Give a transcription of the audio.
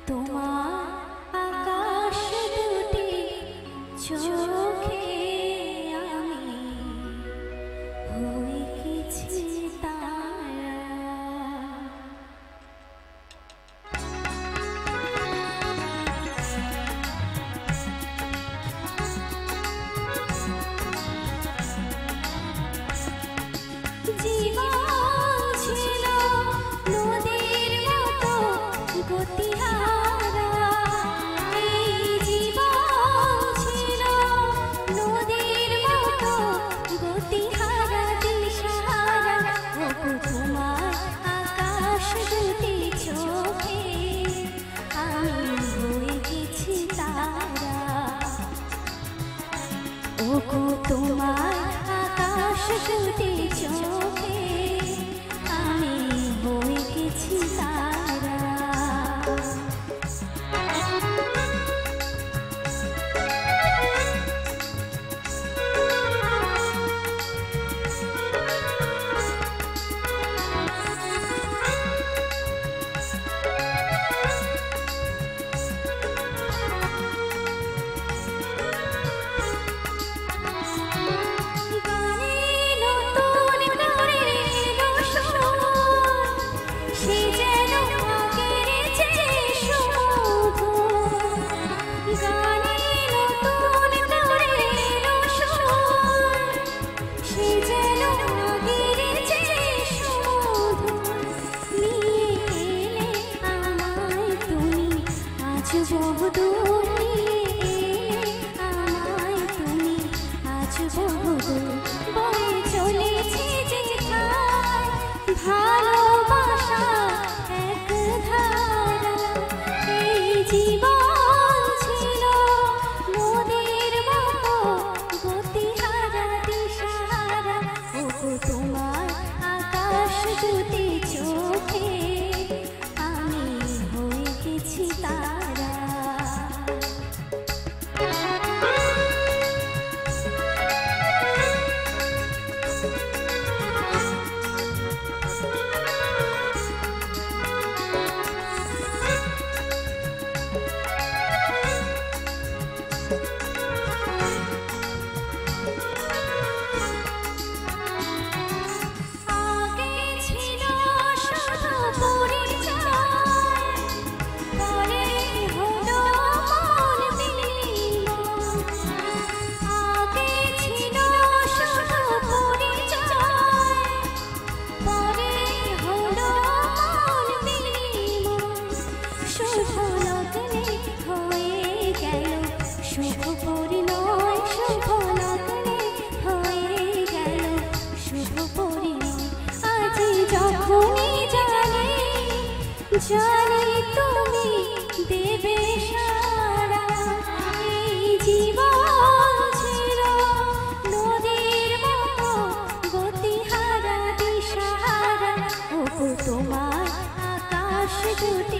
তোমার আকাশ দুটি চোখে আমি হয়ে গেছি তারা। জীবন ছিল নদীর মতো গতিহারা, এই জীবন ছিল নদীর মতো গতিহারা দিশাহারা। ওগো তোমার আকাশ দুটি চোখে আমি হয়ে গেছি তারা। ওগো তোমার আকাশ দুটি চোখে আমি হয়ে গেছি তারা। বহুদূর আমায় তুমি আজ বহুদূর বয়ে চলেছি যেখানে ভালোবাসা এক ধারা। এই জীবন ছিল নদীর মতো গতিহারা দিশাহারা। ওগো তোমার আকাশ দুটি চোখে আমি হয়ে গেছি তারা। জানি তুমি দেবে সারা। এই জীবন ছিল নদীর মতো গতিহারা দিশাহারা। ওগো তোমার আকাশ দুটি